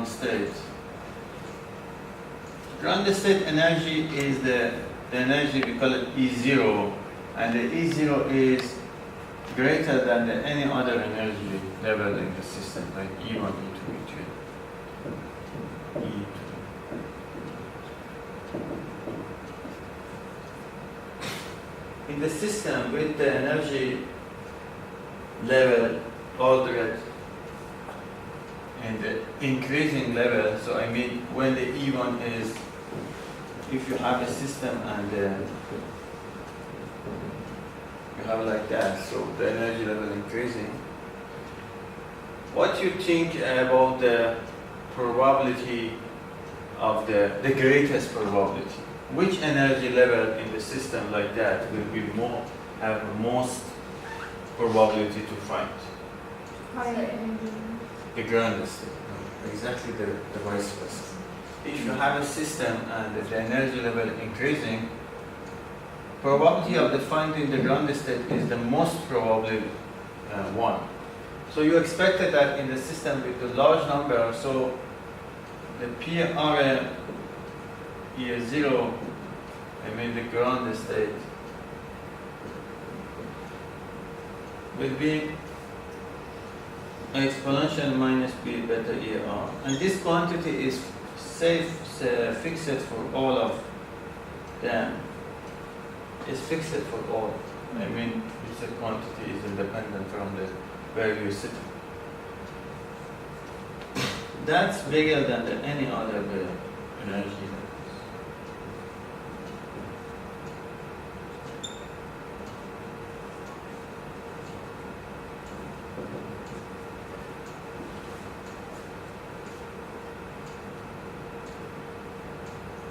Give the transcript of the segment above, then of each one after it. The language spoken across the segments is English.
ground state. Ground state energy is the energy, we call it E0, and the E0 is greater than any other energy level in the system, like E1, E2, E2, E2. In the system with the energy level altered and the increasing level, so I mean when the E1 is, if you have a system and you have like that, so the energy level increasing, what you think about the probability of the greatest probability? Which energy level in the system like that will be have most probability to find? Higher energy. The ground state. Exactly the vice versa. If you have a system and the energy level increasing, probability of the finding the ground state is the most probable one. So you expected that in the system with the large number, so the PR is 0, I mean the ground state will be exponential minus b beta ER. And this quantity is fixed for all of them. It's fixed for all. I mean, it's a quantity is independent from the where you're sitting. That's bigger than any other energy levels.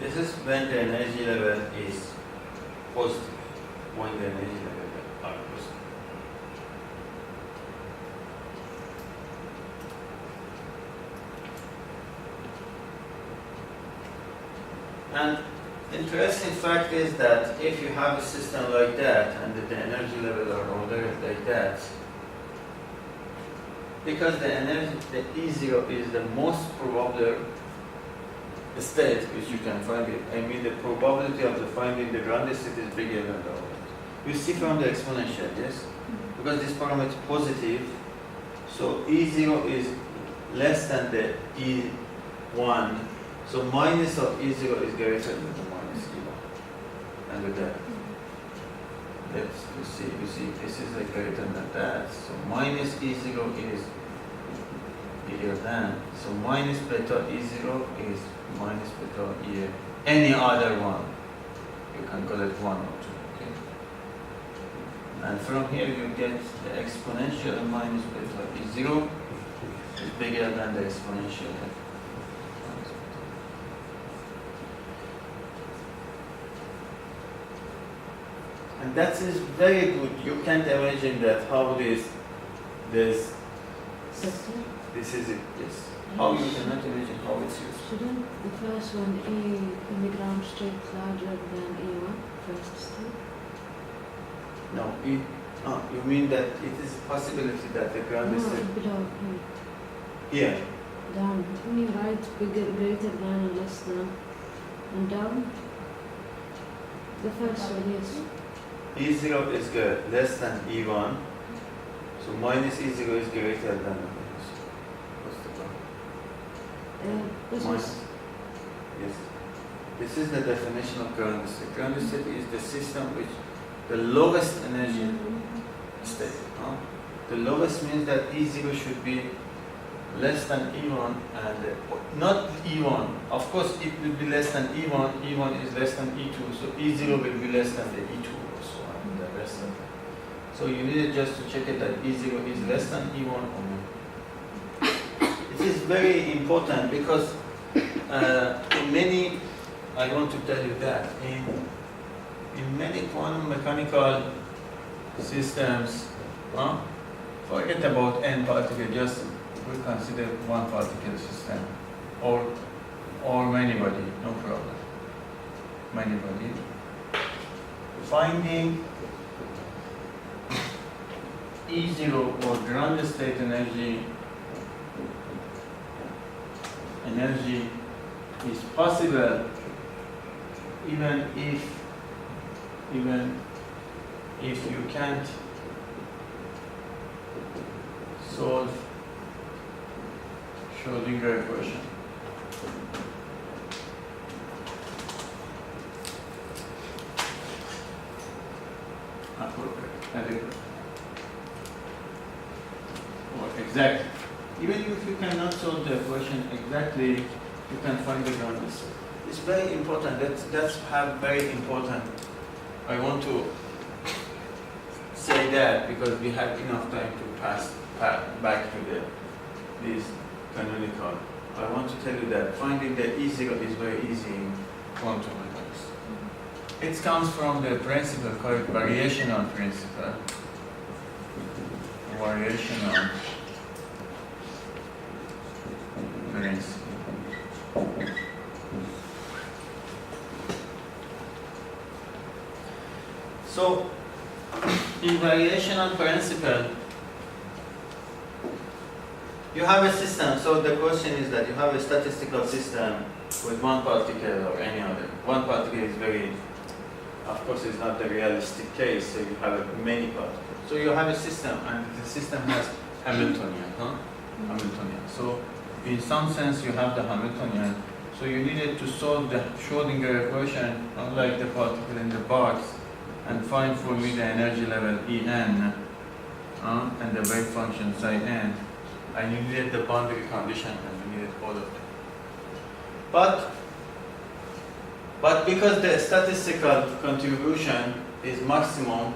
This is when the energy level is positive, when the energy level are positive. And interesting fact is that if you have a system like that and the energy level are ordered like that, because the energy, the E0 is the most probable state which you can find it. I mean the probability of the finding the ground state is bigger than the others. You see from the exponential, yes? Because this parameter is positive, so E0 is less than the E1. So minus of E0 is greater than the minus E1. And with that, you see, this is like greater than that. So minus E0 is bigger than. So minus beta E0 is minus beta E, any other one. You can call it 1 or 2. Okay? And from here you get the exponential minus beta E0 is bigger than the exponential. And that is very good. You can't imagine that how this is it, yes. How you cannot imagine how it's used. Shouldn't the first one A in the ground state larger than A1, first state? No, you mean that it is a possibility that the ground No, state. below, Yeah. down. When you write bigger, greater than or less than, and down, the first one, yes. E0 is good, less than E1. So minus E0 is greater than what's the problem? This Minus. was, Yes. This is the definition of ground state. Ground state is the system which the lowest energy state. The lowest means that E0 should be less than E1 and not E1. Of course, it will be less than E1. E1 is less than E2, so E0 will be less than the E2 also, and the rest of it. So you needed just to check it that E0 is less than E1 or not. It is very important because in many, I want to tell you that in many quantum mechanical systems, forget about n particle, just we consider one particle system or many body, no problem. Many body. Finding E0 or ground state energy energy is possible even if you can't solve Schrödinger equation. Adequate. Or exact. Even if you cannot solve the equation exactly, you can find the ground state. It's very important. That's very important. I want to say that because we have enough time to pass back to this canonical. I want to tell you that finding the E0 is very easy in quantum mechanics. It comes from the principle called variational principle. Variational principle. So, in variational principle, you have a system. So the question is that you have a statistical system with one particle or any other. One particle is very, of course, it's not the realistic case. So you have many particles. So you have a system, and the system has Hamiltonian, Hamiltonian. So in some sense, you have the Hamiltonian. So you needed to solve the Schrödinger equation, unlike the particle in the box, and find for me the energy level En and the wave function psi n. And you needed the boundary condition, and you needed all of them. But because the statistical contribution is maximum,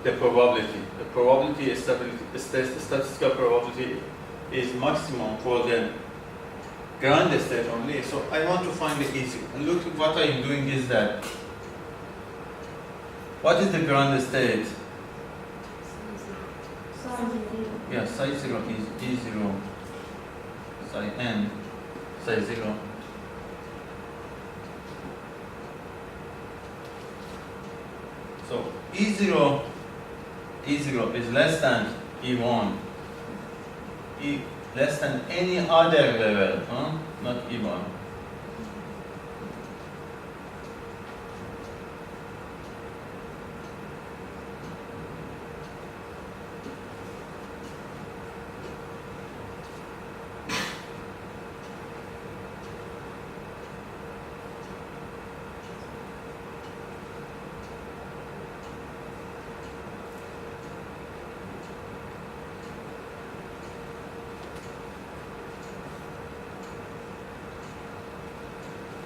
the probability statistical probability is maximum for the ground state only. So I want to find the easy. And look, what I am doing is that, what is the ground state? Yeah, psi 0 is E0, psi n, psi 0. So E0 is less than E1, less than any other level, not E1.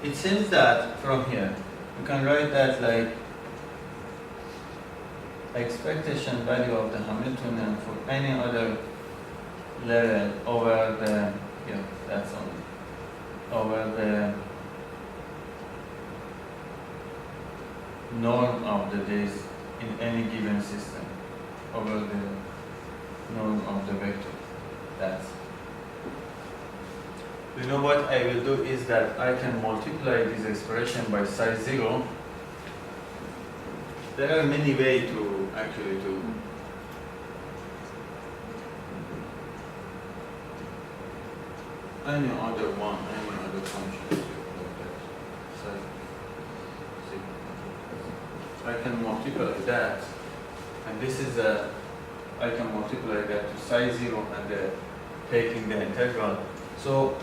It seems that from here, you can write that like expectation value of the Hamiltonian for any other level over the, that's only, over the norm of the days in any given system, over the norm of the vector. That's. You know what I will do is that I can multiply this expression by psi 0. There are many ways to actually do. Any other function. I can multiply that, and this is I can multiply that to psi 0 and taking the integral. So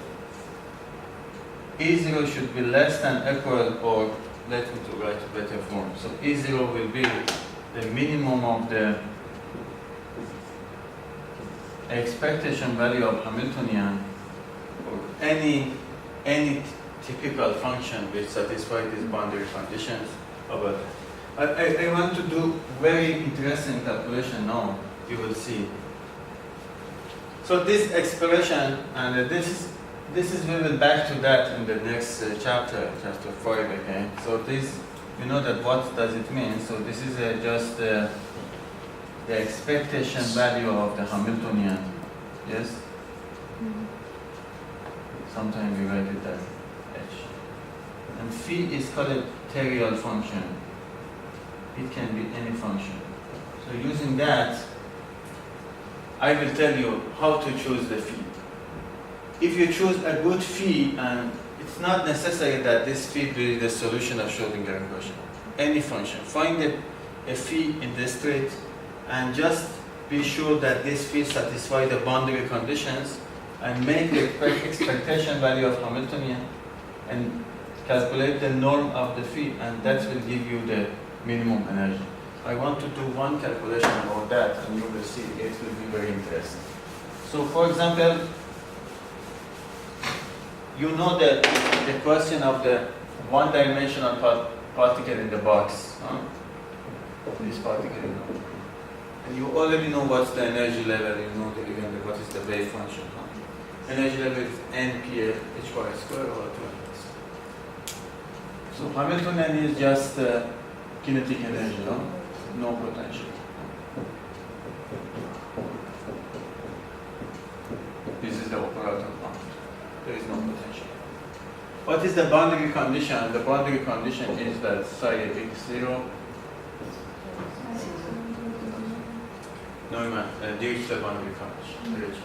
E0 should be less than equal, or let me to write a better form. So E0 will be the minimum of the expectation value of Hamiltonian for any typical function which satisfies these boundary conditions. I want to do very interesting calculation now. You will see. So this expression, and this is we will back to that in the next chapter 5 again. So this, you know that what does it mean? So this is just the expectation value of the Hamiltonian. Yes. Sometimes we write it as h. And phi is called a terrial function. It can be any function. So using that, I will tell you how to choose the phi. if you choose a good phi, and it's not necessary that this phi be the solution of Schrodinger equation. Any function, find a phi in the street, and just be sure that this phi satisfies the boundary conditions, and make the expectation value of Hamiltonian, and calculate the norm of the phi, and that will give you the minimum energy. I want to do one calculation about that, and you will see it will be very interesting. So, for example, you know that the question of the one-dimensional particle in the box, this particle, and you already know what's the energy level. You know what is the wave function. Energy level is npl h bar square over 2ms. So Hamiltonian is just kinetic energy, no potential. This is the operator part. There is no potential. What is the boundary condition? The boundary condition is that psi x0. Neumann, Dirichlet boundary condition.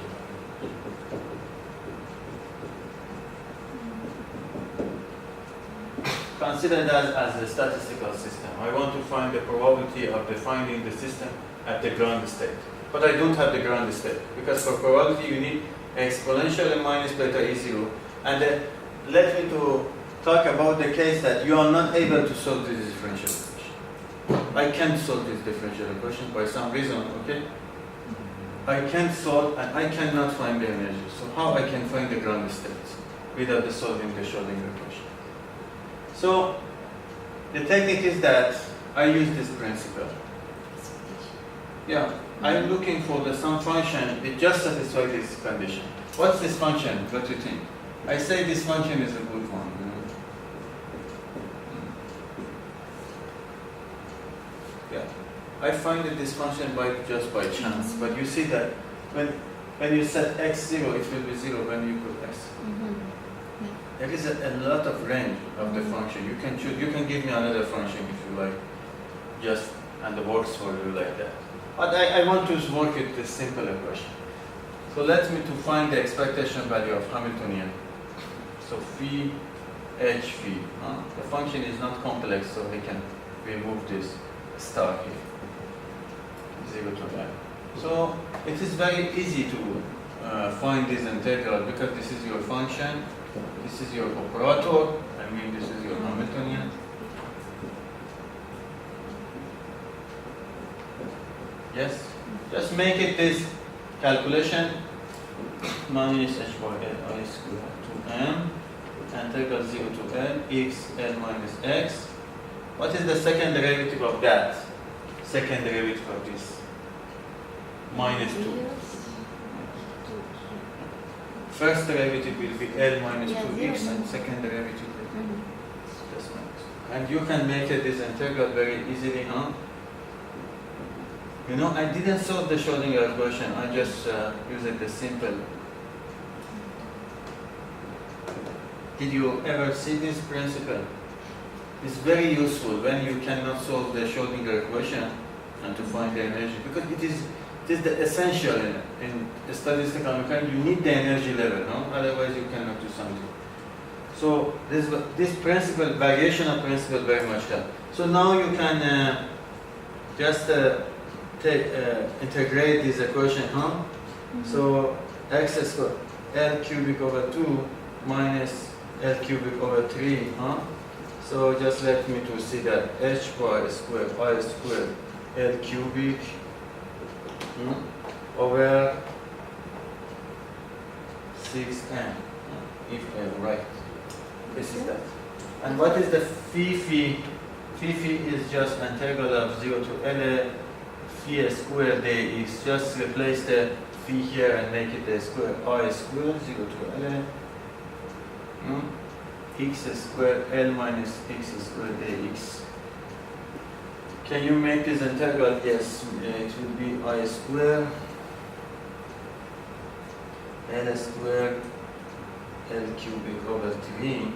Consider that as a statistical system. I want to find the probability of defining the system at the ground state. But I don't have the ground state, because for probability you need exponential and minus beta E0. And let me to talk about the case that you are not able to solve this differential equation. I can't solve this differential equation by some reason, okay? I can't solve, and I cannot find the energy. So how I can find the ground state without solving the Schrodinger equation? So the technique is that I use this principle. Yeah, I'm looking for some function. It just satisfies this condition. What's this function? What do you think? I say this function is a good one. Yeah, I find that this function just by chance. But you see that when you set x0, it will be 0 when you put x. There is a lot of range of the function. You can choose. You can give me another function if you like, just and it works for you like that. But I want to work with this simple equation. So let me to find the expectation value of Hamiltonian. So phi h phi. The function is not complex, so I can remove this star here. 0 to n. So it is very easy to find this integral, because this is your function. This is your operator, this is your Hamiltonian. Yes? Just make it this calculation, minus h bar l I square to m, integral 0 to l, x l minus x. What is the second derivative of that? Second derivative of this? Minus 2. First derivative will be L minus 2x, and second derivative will be just minus 2. And you can make this integral very easily, You know, I didn't solve the Schrodinger equation, I just used the simple. Did you ever see this principle? It's very useful when you cannot solve the Schrodinger equation and to find the energy, because it is the essential in statistical mechanics. You need the energy level, otherwise you cannot do something. So this principle, variational principle, very much helps. So now you can just integrate this equation, So x squared L cubic over 2 minus L cubic over 3, So just let me to see that h bar squared I squared L cubic over 6n, if I'm right. This is that. And what is the phi phi? Phi phi is just integral of 0 to L phi squared dx. Just replace the phi here and make it a square I squared 0 to L x squared L minus x squared dx. Can you make this integral? Yes, it will be I squared L squared L cubic over 3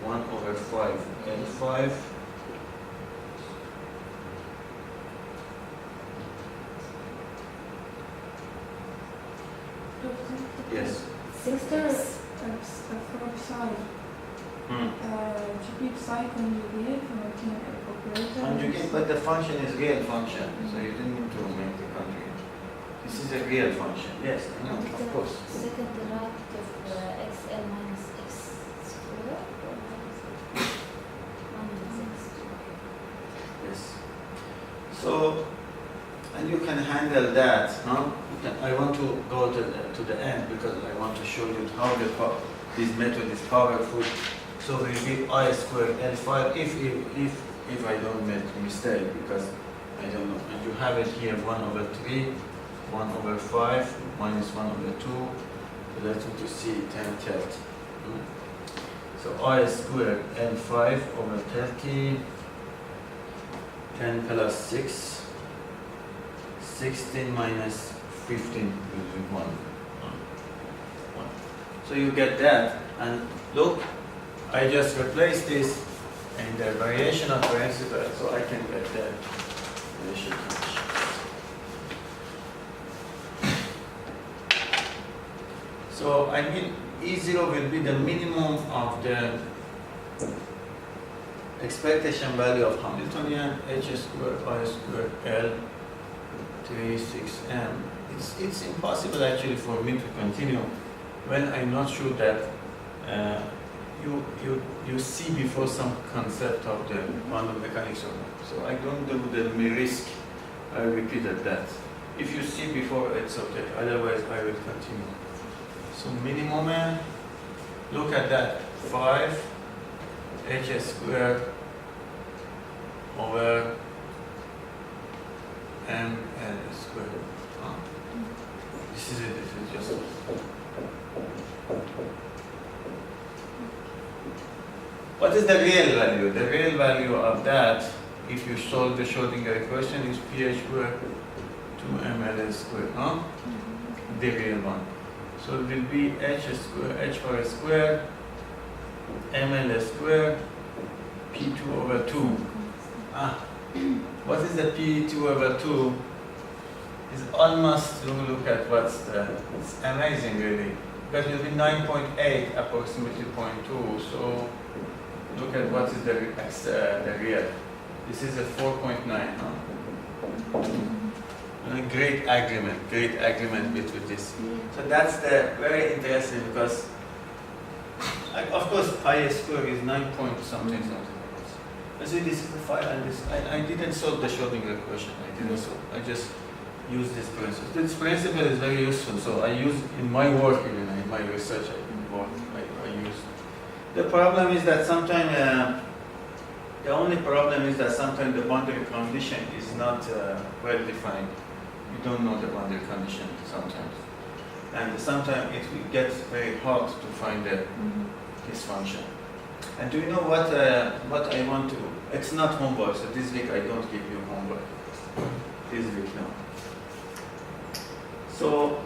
1 over 5 L5 Dr. Doctor, for psi, GP psi conjugate making a operator. Conjugate, but the function is real function, so you didn't need to make the conjugate. This is a real function. Yes, I know, of course. Second derivative of xl minus x squared or minus x. Yes. So, and you can handle that, no? I want to go to the end because I want to show you how this method is powerful. So we give I squared L5 if I don't make a mistake, because I don't know. And you have it here 1/3, 1/5, minus 1/2. So let's to see 10 third. So I squared L5 over 30, 10 plus 6, 16 minus 15 will be 1. So you get that, and look, I just replace this in the variational principle, so I can get that initial condition. So I mean, E0 will be the minimum of the expectation value of Hamiltonian, h squared, I squared, L, 3, 6m. It's impossible actually for me to continue when I'm not sure that you see before some concept of the quantum mechanics or not. So I don't do the risk. I repeated that. If you see before, it's okay. Otherwise, I will continue. So minimum, look at that. 5 h squared over ml squared. This is it. This is just. What is the real value? The real value of that, if you solve the Schrodinger equation, is pH squared 2ml squared, huh? The real one. So it will be h squared, h power squared, ml squared, p2 over 2. What is the p2 over 2? It's almost, look at what's the, it's amazing really. That will be 9.8, approximately 0.2. So look at what is the real. This is a 4.9, huh? Great agreement between this. So that's the very interesting, because of course pi square is 9 point something. Let's see, this is the 5 and this. I didn't solve the Schrodinger equation. I just use this principle. This principle is very useful. So I use in my work, even in my research, I use. The problem is that sometimes the only problem is that sometimes the boundary condition is not well defined. You don't know the boundary condition sometimes, and sometimes it will get very hard to find this function. And do you know what I want to? It's not homework. So this week I don't give you homework. This week no. So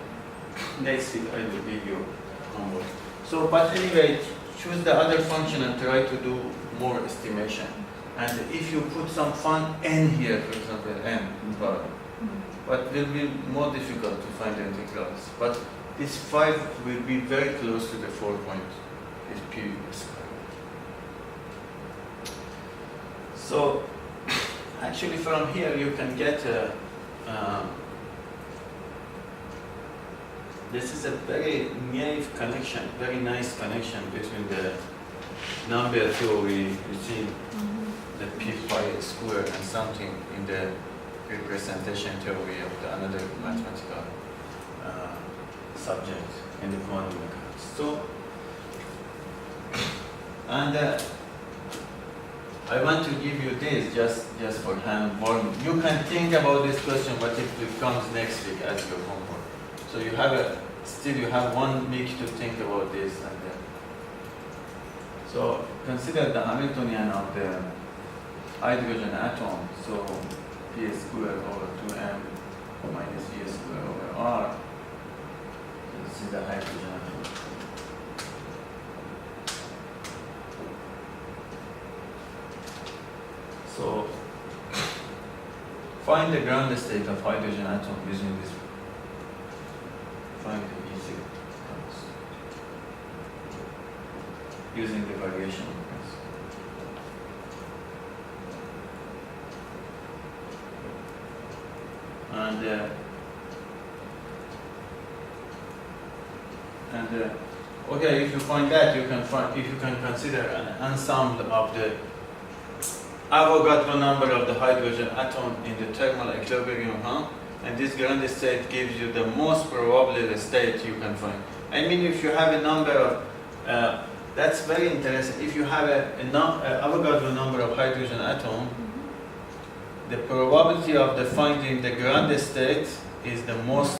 next week I will give you homework. So, but anyway, choose the other function and try to do more estimation. And if you put some n here, for example, n, but will be more difficult to find the integrals. But this 5 will be very close to the 4 point, is p squared. So actually from here you can get this is a very naive connection, very nice connection between the number theory, you see the p pi squared, and something in the representation theory of another mathematical subject in the quantum mechanics. So, and I want to give you this just for hand warming. You can think about this question, but it comes next week as your homework. So you have still you have 1 week to think about this, and so consider the Hamiltonian of the hydrogen atom. So p squared over 2m minus e squared over r. So this is the hydrogen atom. So find the ground state of hydrogen atom using this. Find the easy. using the variation principle. Okay, if you find that, if you can consider an ensemble of the Avogadro number of the hydrogen atom in the thermal equilibrium, and this ground state gives you the most probable state you can find. I mean, if you have a number of, that's very interesting. If you have a Avogadro number of hydrogen atom, the probability of the finding the ground state is the most